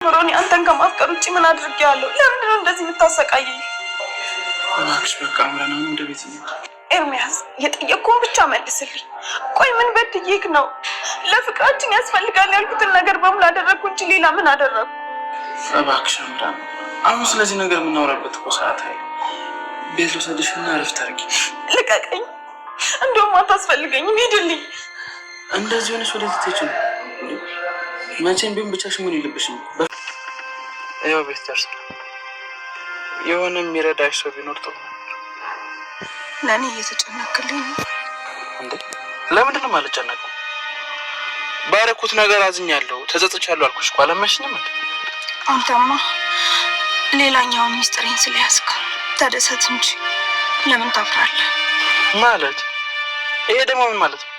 ምሮኒ አንተን ከማፍቀር ውጭ ምን አድርጌያለሁ? ለምንድን ነው እንደዚህ የምታሰቃየኝ? እባክሽ በቃ አምረን አሁን ወደ ቤት ነው። ኤርሚያስ የጠየቅኩህን ብቻ መልስልኝ። ቆይ ምን በድዬክ ነው? ለፍቅራችን ያስፈልጋል ያልኩትን ነገር በሙሉ አደረግኩ እንጂ ሌላ ምን አደረግኩ? እባክሽ አምረን አሁን ስለዚህ ነገር የምናወራበት እኮ ሰዓት አይ ቤት ልውሰድሽና እረፍት አድርጊ። ልቀቀኝ። እንደውም አታስፈልገኝም፣ ሂድልኝ። እንደዚህ ሆነሽ ወደ ትቴች ነው መቼም ቢሆን ብቻሽን ምን ይልብሽም። ያው ቤት ደርሰናል። የሆነ የሚረዳሽ ሰው ቢኖር ጥሩ ነበር። ለእኔ እየተጨነክልኝ ነው እንዴ? ለምንድን ነው የማልጨነቀው? ባረኩት ነገር አዝኛለሁ፣ ተጸጽቻለሁ አልኩሽ እኮ አላመንሽኝም እንዴ? አንተማ ሌላኛውን ሚስጥሬን ስለያዝክ ተደሰት እንጂ ለምን ታፍራለህ? ማለት ይሄ ደግሞ ምን ማለት ነው?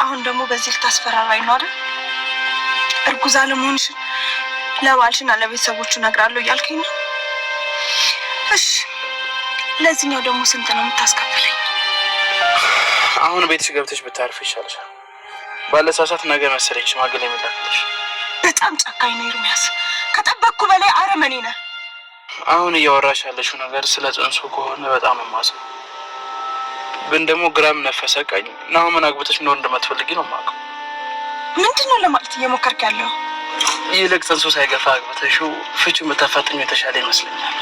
አሁን ደግሞ በዚህ ልታስፈራራኝ ነው አይደል? እርጉዝ አለመሆንሽን ለባልሽና ለቤተሰቦቹ እነግራለሁ እያልከኝ ነው? እሺ ለዚህኛው ደግሞ ስንት ነው የምታስከፍለኝ? አሁን ቤትሽ ገብተሽ ብታርፍ ይሻልሻል። ባለሳሳት ነገር መሰለኝ ሽማግሌ የሚላክልሽ። በጣም ጨካኝ ነው ኤርሚያስ፣ ከጠበቅኩ በላይ አረመኔ ነህ። አሁን እያወራሽ ያለሽው ነገር ስለ ጽንሱ ከሆነ በጣም ማዘን ግን ደግሞ ግራም ነፈሰ ቀኝ ናሆምን አግብተሽ ኖር እንደማትፈልጊ ነው የማውቀው። ምንድን ነው ለማለት እየሞከርክ ያለው? ይልቅ ጽንሱ ሳይገፋ አግብተሽው ፍቺው መታፋጥኝ የተሻለ ይመስለኛል።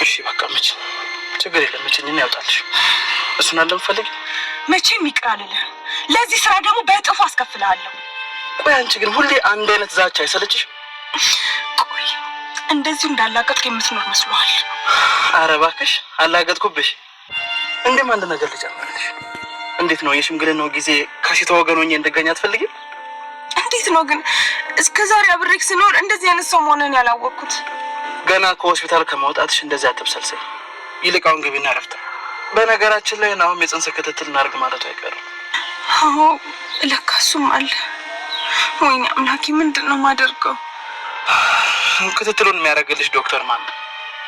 እሺ በቃ መች ችግር የለም መቼኝ ያውጣልሽ። እሱን አለምፈልግ መቼም ይቅር አልልህም። ለዚህ ስራ ደግሞ በእጥፉ አስከፍልሃለሁ። ቆይ አንቺ ግን ሁሌ አንድ አይነት ዛቻ አይሰለችሽ? ቆይ እንደዚሁ እንዳላገጥክ የምትኖር መስሎሃል? ኧረ እባክሽ አላገጥኩብሽ። እንደም አንድ ነገር ልጨምርልሽ። እንዴት ነው የሽምግልናው ጊዜ ከሴቷ ወገን ሆኜ እንደገኝ አትፈልጊም? እንዴት ነው ግን እስከዛሬ አብሬክ ስኖር እንደዚህ አይነት ሰው መሆንን ያላወቅኩት? ገና ከሆስፒታል ከመውጣትሽ እንደዚህ አትብሰልሰይ። ይልቅ አሁን ግቢና እረፍት። በነገራችን ላይ ናሆም የጽንስ ክትትል እናድርግ ማለቱ አይቀርም። አዎ ለካ እሱም አለ። ወይኔ አምላኬ ምንድን ነው የማደርገው? ክትትሉን የሚያደርግልሽ ዶክተር ማን ነው?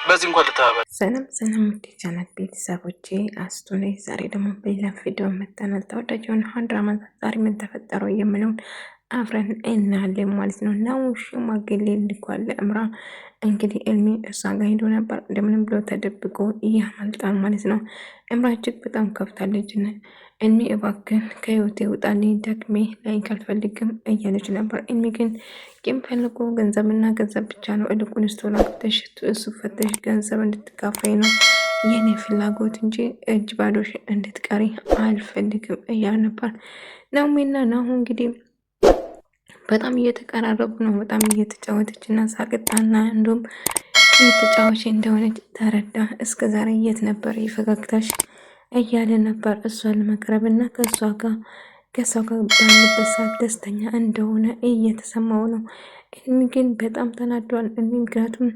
በዚህ እንኳን ልተባበል። ሰላም ሰላም ውድ ቻናል ቤተሰቦቼ አስቱ ነኝ። ዛሬ ደግሞ በሌላ ቪዲዮ መጥተናል። ተወዳጅ የሆነ ድራማ ዛሬ ምን ተፈጠረው የምለውን አብረን እናያለን ማለት ነው። እና ሽማግሌ ልኳል እምራ እንግዲህ ኤልሚ እሷ ጋር ሄዶ ነበር። እንደምንም ብሎ ተደብቆ እያመልጣል ማለት ነው። እምራ እጅግ በጣም ከፍታለች። ኤልሚ እባክን ከህይወቴ ውጣልኝ፣ ደክሜ ላይ ካልፈልግም እያለች ነበር። ኤልሚ ግን የሚፈልጉ ገንዘብና ገንዘብ ብቻ ነው። እልቁንስ ቶሎ አግብተሽ እሱ ፈተሽ ገንዘብ እንድትካፋይ ነው የኔ ፍላጎት እንጂ እጅ ባዶሽ እንድትቀሪ አልፈልግም እያለ ነበር። ናሆምና ናሆም እንግዲህ በጣም እየተቀራረቡ ነው። በጣም እየተጫወተች እና ሳቅጣና እንዲሁም እየተጫወች እንደሆነች ተረዳ። እስከ ዛሬ የት ነበር የፈገግታሽ እያለ ነበር እሷን ለመቅረብ እና ከእሷ ጋር ባለበት ሰዓት ደስተኛ እንደሆነ እየተሰማው ነው። ኤልሚ ግን በጣም ተናዷል። ምክንያቱም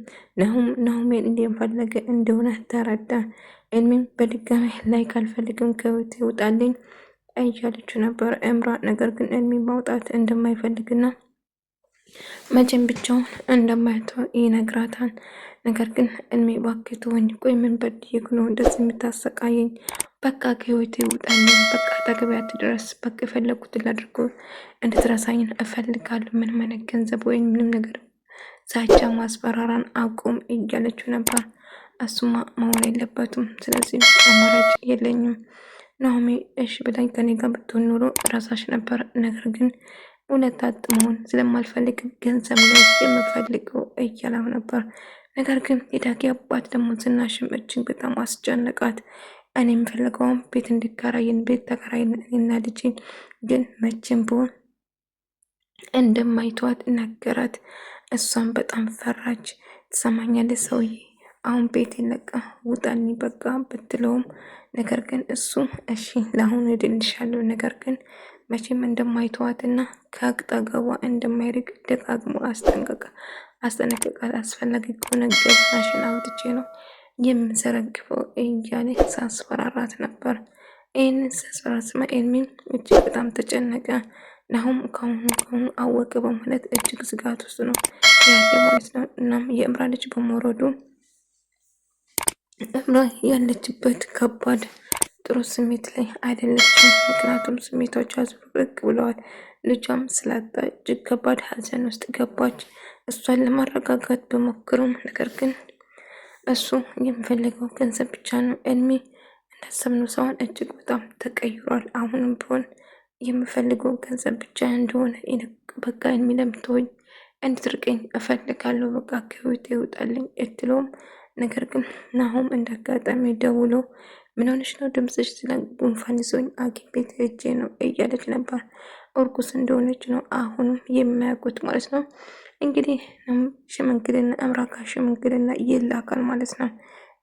ናሆሜን እንደፈለገ እንደሆነ ተረዳ። ኤልሚን በድጋሚ ላይ ካልፈልግም ከህይወቴ ይውጣልኝ እያለችው ነበር እምራ። ነገር ግን ኤልሚ ማውጣት እንደማይፈልግና መቼም ብቻውን እንደማይተው ይነግራታል። ነገር ግን ኤልሚ እባክህ ተወኝ፣ ቆይ ምን በድዬሽ ነው እንደዚህ የምታሰቃየኝ? በቃ ከህይወቴ ውጣልኝ፣ በቃ አጠገቤ አትድረስ፣ በቃ የፈለኩትን ላድርጎ እንድትረሳኝ እፈልጋለሁ። ምንም አይነት ገንዘብ ወይም ምንም ነገር ዛቻ፣ ማስፈራራን አቁም እያለችው ነበር። እሱማ መሆን የለበትም፣ ስለዚህ አማራጭ የለኝም ናሆሜ እሺ ብላኝ ከኔ ጋር ብትሆን ኖሮ ራሳሽ ነበር። ነገር ግን እውነት መሆን ስለማልፈልግ ገንዘብ ነው የምፈልገው እያለው ነበር። ነገር ግን የዳጊ አባት ደግሞ ዝናሽም እጅግ በጣም አስጨነቃት። እኔ የምፈልገውም ቤት እንዲከራይን ቤት ተከራይን እና ልጅ ግን መቼም ቢሆን እንደማይተዋት ነገራት። እሷም በጣም ፈራች። ትሰማኛለህ ሰውዬ አሁን ቤት ለቃ ውጣኒ በቃ ብትለውም ነገር ግን እሱ እሺ ለአሁኑ እድልሻለሁ፣ ነገር ግን መቼም እንደማይተዋትና ከአጠገቧ እንደማይርቅ ደጋግሞ አስጠነቀቃት። አስፈላጊ ከሆነ ገበናሽን አውጥቼ ነው የምንሰረግፈው እያለ ሳስፈራራት ነበር። ይህንን ሳስፈራራት ስማ ኤልሚን እጅግ በጣም ተጨነቀ። ናሆም ከአሁኑ አወቀ በማለት እጅግ ስጋት ውስጥ ነው ያለ ማለት ነው። እናም የእምራ ልጅ በመውረዱ እምራ ያለችበት ከባድ ጥሩ ስሜት ላይ አይደለችም። ምክንያቱም ስሜቶቿ ዝብርቅ ብለዋል። ልጇም ስላጣ እጅግ ከባድ ሐዘን ውስጥ ገባች። እሷን ለማረጋጋት በሞክሩም ነገር ግን እሱ የሚፈልገው ገንዘብ ብቻ ነው። እድሜ እንዳሰብነው ሰውን እጅግ በጣም ተቀይሯል። አሁንም ቢሆን የምፈልገው ገንዘብ ብቻ እንደሆነ በቃ እድሜ ለምትሆኝ እንድትርቀኝ እፈልጋለሁ። በቃ ከህይወቴ ይውጣልኝ እትለውም ነገር ግን ናሆም እንዳጋጣሚ ደውሎ ምን ሆነሽ ነው? ድምፅሽ ስለ ጉንፋን ይዞኝ ሐኪም ቤት ሄጄ ነው እያለች ነበር። እርጉዝ እንደሆነች ነው አሁንም የሚያውቁት ማለት ነው። እንግዲህ ሽምግልና አምራካ ሽምግልና ይላካል ማለት ነው።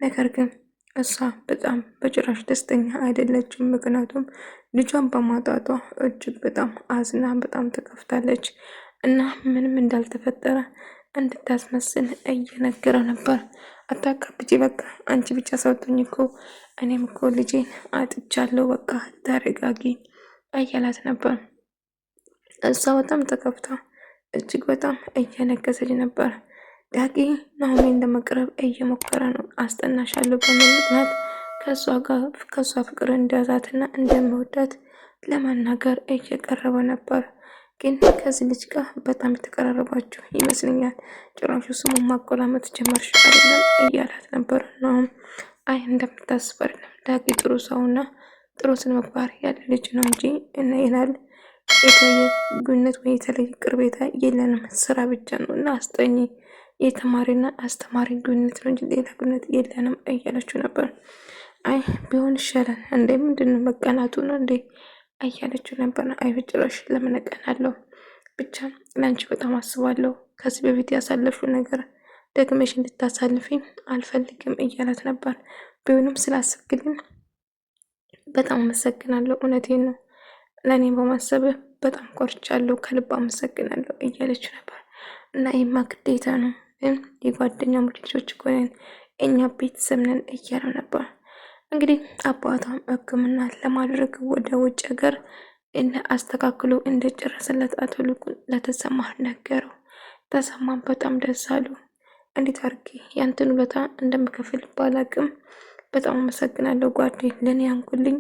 ነገር ግን እሷ በጣም በጭራሽ ደስተኛ አይደለችም። ምክንያቱም ልጇን በማጣቷ እጅግ በጣም አዝና በጣም ተከፍታለች እና ምንም እንዳልተፈጠረ እንድታስመስል እየነገረው ነበር። አታካብጂ፣ በቃ አንቺ ብቻ ሰውቶኝ እኮ እኔም እኮ ልጄን አጥቻለሁ፣ በቃ ተረጋጊ እያላት ነበር። እሷ በጣም ተከፍታ እጅግ በጣም እየነገሰች ነበር። ዳጊ ናሆሜን ለመቅረብ እየሞከረ ነው። አስጠናሻለሁ በሚል ምክንያት ከእሷ ፍቅር እንደያዛትና እንደሚወዳት ለመናገር እየቀረበ ነበር። ግን ከዚህ ልጅ ጋር በጣም የተቀራረባችሁ ይመስለኛል። ጭራሹ ስሙን ማቆላመጥ ጀመርሽ አይደለም እያላት ነበር። ነው አይ እንደምታስብ አይደለም ዳጊ ጥሩ ሰውና ጥሩ ስነ ምግባር ያለ ልጅ ነው እንጂ እና ይላል የተለየ ግንኙነት ወይ የተለየ ቅርቤታ የለንም፣ ስራ ብቻ ነው እና አስጠኝ የተማሪና አስተማሪ ግንኙነት ነው እንጂ ሌላ ግንኙነት የለንም እያለችው ነበር። አይ ቢሆን ይሻላል እንዴ ምንድን ነው መቀናቱ ነው እንዴ እያለችው ነበር። አይ በጭራሽ ለምን እቀናለሁ፣ ብቻ ለአንቺ በጣም አስባለሁ። ከዚህ በፊት ያሳለፍሽው ነገር ደግመሽ እንድታሳልፊ አልፈልግም እያላት ነበር። ቢሆንም ስላስብክልኝ በጣም አመሰግናለሁ፣ እውነቴን ነው ለእኔ በማሰብህ በጣም ቆርቻለሁ፣ ከልብ አመሰግናለሁ እያለችው ነበር። እና ይህማ ግዴታ ነው፣ ግን የጓደኛሞች ልጆች እኮ ነን፣ እኛ ቤተሰብ ነን እያለው ነበር። እንግዲህ አባቷም ሕክምና ለማድረግ ወደ ውጭ ሀገር አስተካክሎ እንደጨረሰለት አቶ ልኩን ለተሰማ ነገረው። ተሰማም በጣም ደስ አሉ። እንዴት አድርጌ ያንተን ውለታ እንደምከፍል ባላቅም በጣም አመሰግናለሁ ጓዴ፣ ለእኔ ያንኩልኝ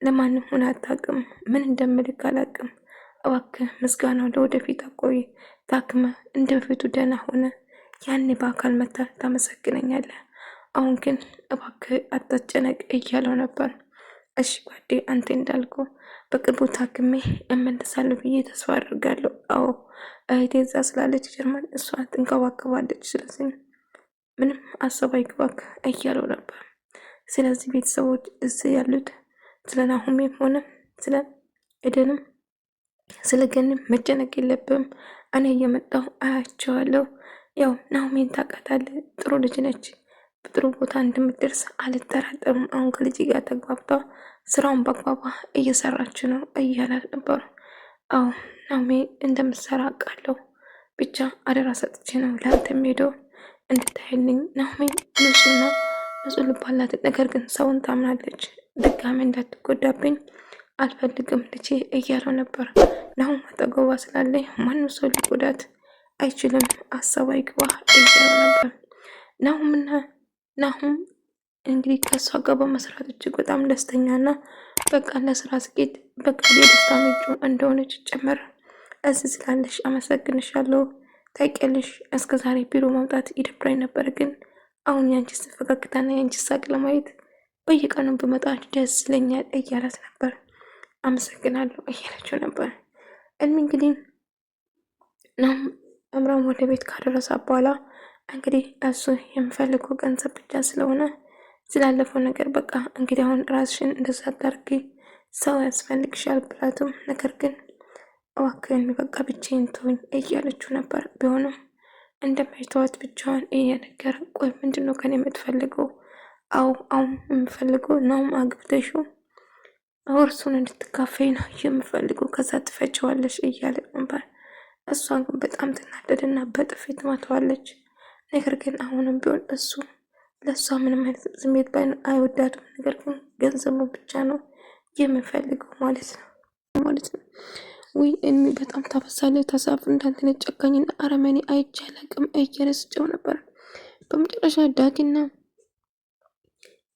ለማንም ሆነ አታውቅም፣ ምን እንደምልክ አላውቅም። እባክህ ምስጋናው ለወደፊት አቆይ፣ ታክመ እንደ በፊቱ ደህና ሆነ ያኔ በአካል መታ ታመሰግነኛለህ። አሁን ግን እባክህ አታጨነቅ እያለው ነበር። እሺ ጓዴ አንተ እንዳልከው በቅርቡ ታክሜ እመለሳለሁ ብዬ ተስፋ አድርጋለሁ። አዎ እህቴ እዛ ስላለች ጀርመን እሷ ትንከባከባለች፣ ስለዚህ ምንም አሰብ አይግባክ እያለው ነበር። ስለዚህ ቤተሰቦች እዚህ ያሉት ስለ ናሆሜም ሆነ ስለ ኤደንም ስለ ገንም መጨነቅ የለብም። እኔ እየመጣሁ አያቸዋለሁ። ያው ናሆሜን ታውቃታለህ፣ ጥሩ ልጅ ነች፣ በጥሩ ቦታ እንደምትደርስ አልጠራጠርም። አሁን ከልጅ ጋር ተግባብታ ስራውን በአግባባ እየሰራች ነው እያላት ነበር። አዎ ናሆሜ እንደምትሰራ አውቃለሁ፣ ብቻ አደራ ሰጥቼ ነው ለአንተ የሚሄደው እንድታይልኝ። ናሆሜ ንጹህና ንጹህ ልብ አላት፣ ነገር ግን ሰውን ታምናለች። ድጋሜ እንዳትጎዳብኝ አልፈልግም ልጄ እያለው ነበር። ናሆም አጠገቧ ስላለኝ ማንም ሰው ሊጎዳት አይችልም፣ አሰብ አይግባ እያለው ነበር። ናሆም እንግዲህ ከእሷ ጋር በመስራት እጅግ በጣም ደስተኛና በቃ ለስራ ስኬት በቃ የደስታ ምንጩ እንደሆነች ጨመረ። እዚህ ስላለሽ አመሰግንሻለሁ። ታውቂያለሽ እስከዛሬ ቢሮ መምጣት ይደብረኝ ነበር፣ ግን አሁን ያንቺ ፈገግታና ያንቺ ሳቅ ለማየት በየቀኑ በመጣ ደስ ይለኛል እያላት ነበር። አመሰግናለሁ እያለችው ነበር። እንግዲህ አምራም ወደ ቤት ካደረሳ በኋላ እንግዲህ እሱ የሚፈልገው ገንዘብ ብቻ ስለሆነ ስላለፈው ነገር በቃ እንግዲህ አሁን ራስሽን እንደዛ አታርጊ፣ ሰው ያስፈልግሻል ብላቱም፣ ነገር ግን እባክህን በቃ ብቻዬን ተወኝ እያለችው ነበር። ቢሆንም እንደማይተዋት ብቻዋን እየነገረ ቆይ ምንድነው ከኔ የምትፈልገው? አሁን የምፈልገው ናሆም አግብተሽው እርሱን እንድትካፈይ ነው የምፈልገው፣ ከዛ ትፈችዋለሽ እያለ ነበር። እሷ ግን በጣም ትናደድና በጥፊ ትመታዋለች። ነገር ግን አሁንም ቢሆን እሱ ለእሷ ምንም አይነት ስሜት አይወዳትም። ነገር ግን ገንዘቡ ብቻ ነው የምፈልገው ማለት ነው። ውይ እሚ በጣም ታፈሳለች፣ ታሳፍር እንዳንተነ ጨካኝና አረመኔ አይቻለቅም እያለ ስጨው ነበር። በመጨረሻ ዳጊና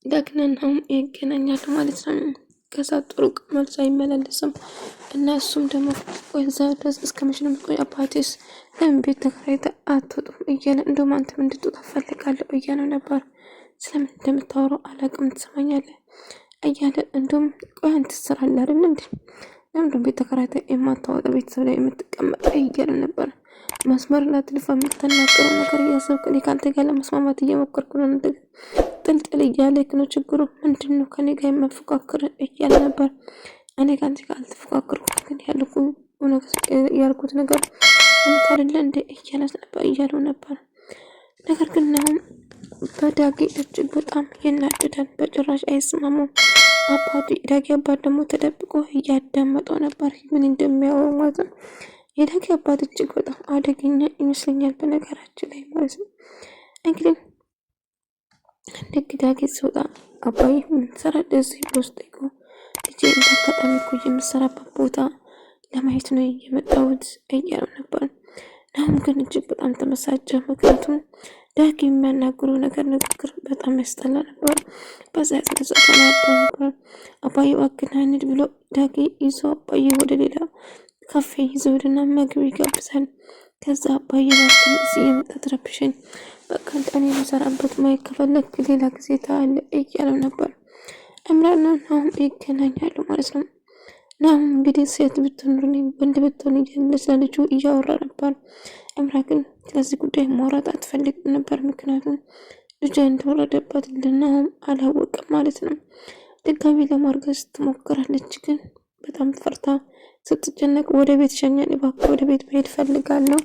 ዳግናናውም ይገናኛሉ ማለት ነው። ከዛ ጥሩ መልስ አይመላለስም እና እሱም ደግሞ ወይዛ ድረስ እስከ መቼ ነው የምትቆይ? አባቴስ ለምን ቤት ተከራይተህ አትወጡም እያለ እንደውም አንተም እንድትወጣ እፈልጋለሁ እያለው ነበር። ስለምን እንደምታወራው አላውቅም ትሰማኛለህ እያለ እንደውም ቆይ አንተ ትሰራለህ አይደል እንዴ? ለምንድን ቤት ተከራይተህ የማታወጣ ቤተሰብ ላይ የምትቀመጥ እያለ ነበር። መስመር ላትልፋ የምትናገረው ነገር እያሰብክ እኔ ከአንተ ጋር ለመስማማት እየሞከርኩ ነው። ጥልጥል እያለክ ነው። ችግሩ ምንድን ነው? ከኔ ጋር የመፎካከር እያለ ነበር። እኔ ከአንተ ጋር አልተፎካከርኩም፣ ግን ያልኩት ነገር እውነት አይደለ እንደ እያለው ነበር። ነገር ግን አሁን በዳጊ እጅግ በጣም ይናደዳል። በጭራሽ አይስማሙም። ዳጊ አባት ደግሞ ተደብቆ እያዳመጠው ነበር ምን እንደሚያወሩ ማለት ነው። የዳጊ አባት እጅግ በጣም አደገኛ ይመስለኛል በነገራችን ላይ ማለት ነው። እንግዲህ ዳጊ ሲወጣ አባዬ ምን ትሰራለህ እዚህ ብሎ ስጠይቀው ልጄ እንዳጋጣሚ እኮ የምሰራበት ቦታ ለማየት ነው የመጣሁት እያለው ነበር። ናሁም ግን እጅግ በጣም ተመሳጨ። ምክንያቱም ዳጊ የሚያናግረው ንግግር በጣም ያስጠላ ነበር። በዛ የተነሳ ተናዶ ነበር። አባዬ እባክህን እንሂድ ብሎ ዳጊ ይዞ አባዬ ወደ ሌላ ካፌ ይዘውድና ምግብ ይጋብዛል። ከዛ አባዬ እባክህን እዚህ የመጣ ትረብሸኝ፣ በቃ እኔ የምሰራበት ማየት ከፈለግ ሌላ ጊዜ ታያለ እያለው ነበር። እምራና ናሁም ይገናኛሉ ማለት ነው። ናሁም እንግዲህ ሴት ብትኖር ወንድ ብትሆን እያለ ስለ ልጁ እያወራ ነበር። እምራ ግን ስለዚህ ጉዳይ ማውራት አትፈልግም ነበር። ምክንያቱም ልጇ እንደወረደባት ለናሁም አላወቅም ማለት ነው። ድጋሚ ለማርገዝ ትሞክራለች፣ ግን በጣም ፈርታ ስትጨነቅ ወደ ቤት ሸኛን፣ እባክህ ወደ ቤት መሄድ ፈልጋለሁ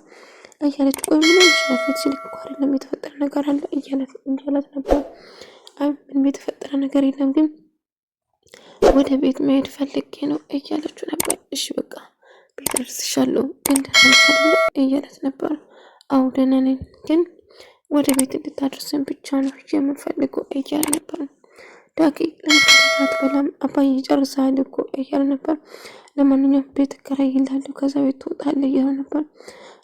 እያለች ቆይ ምን ይችላል ፊት ሲልክ እኮ አይደለም የተፈጠረ ነገር አለ እያላት ነበር። አይ ምንም የተፈጠረ ነገር የለም ግን ወደ ቤት መሄድ ፈልጌ ነው እያለችው ነበር። እሺ በቃ ቤት ደርስሻለሁ ግን ደህና እያለት ነበር። አዎ ደህና ነኝ ግን ወደ ቤት እንድታደርሰን ብቻ ነው የምንፈልገው እያለ ነበር። ዳጊ ለምክንያት በላም አባዬ ጨርሰሃል እኮ እያለ ነበር። ለማንኛውም ቤት እከራይልሃለሁ ከዛ ቤት ትወጣለህ እያለ ነበር።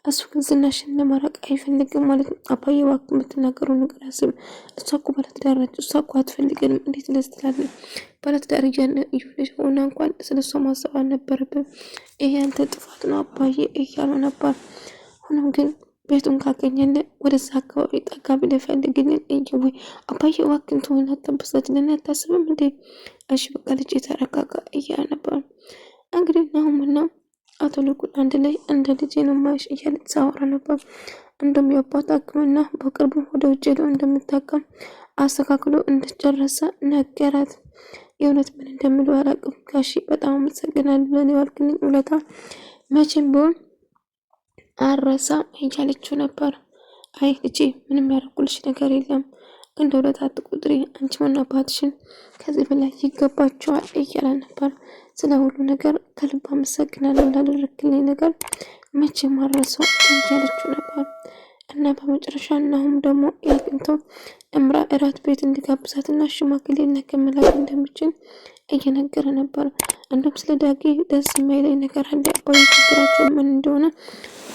እሱ ግን ዝናሽን ለማራቅ አይፈልግም ማለት ነው። አባዬ እባክህ የምትናገረው ነገር አስብ። እሷ እኮ ባለትዳር ነች። እሷ እኮ አትፈልገንም። እንዴት እንደዚህ ትላለህ? ባለትዳር እየሆነች ሆና እንኳን ስለ እሷ ማሰብ አልነበረብም። ይሄ አንተ ጥፋት ነው አባዬ እያለው ነበር። ሆኖም ግን ቤቱን ካገኘልን ወደዛ አካባቢ ጠጋ ብለህ ፈልግልን እየወይ አባዬ እባክህን ትሆን አታበሳጭልን አታስብም እንዴ? እሺ በቃ ልጅ የተረጋጋ እያለ ነበር። እንግዲህ ናሁምና አቶ ልኩን አንድ ላይ እንደ ልጄ ነው ማይሽ እያለ ተሳወራ ነበር። እንደም የአባት ሕክምና በቅርቡ ወደ ውጭ ሄዶ እንደምታከም አስተካክሎ እንደጨረሰ ነገራት። የእውነት ምን እንደምለው አላውቅም ጋሺ በጣም አመሰግናለሁ ለኔ ዋልክልኝ ውለታ መቼም ቢሆን አረሳም እያለችው ነበር። አይ ልጄ ምንም ያደረኩልሽ ነገር የለም ግን ለውለታ አትቁጥሪ፣ አንቺ ምን አባትሽን ከዚህ በላይ ይገባቸዋል እያለ ነበር። ስለ ሁሉ ነገር ከልብ አመሰግናለሁ ላደረክልኝ ነገር መቼም አልረሳው እያለችው ነበር። እና በመጨረሻ ናሁም ደግሞ ያግኝተው እምራ እራት ቤት እንዲጋብዛትና ሽማግሌ መላክ እንደሚችል እየነገረ ነበር። እንደውም ስለ ዳጊ ደስ የማይለኝ ነገር አለ አባዬ ችግራቸው ምን እንደሆነ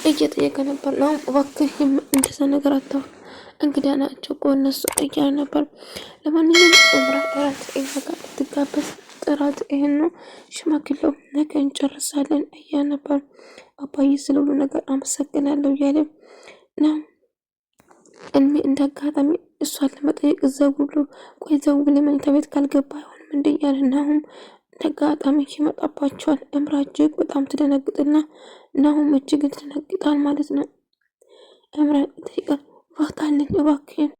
እየጠየቀ ነበር። ነው እባክህ እንደዛ ነገር አታውራ እንግዳ ናቸው እኮ እነሱ እያለ ነበር። ለማንኛውም እምራ እራት ጋር ትጋበዝ ጥራት ይሄን ነው ሽማግሌው ነገ እንጨርሳለን እያለ ነበር። አባዬ ስለ ሁሉ ነገር አመሰግናለሁ እያለ ነው። እኔ እንዳጋጣሚ እሷን ለመጠየቅ ዘው ብሎ መኝታ ቤት ካልገባ አይሆንም እንደ እያለ ናሁም እንዳጋጣሚ ይመጣባቸዋል። እምራ እጅግ በጣም ትደነግጥና ናሁም እጅግ ትደነግጣል ማለት ነው። እምራ ጠይቃ ዋጣልኝ እባክህን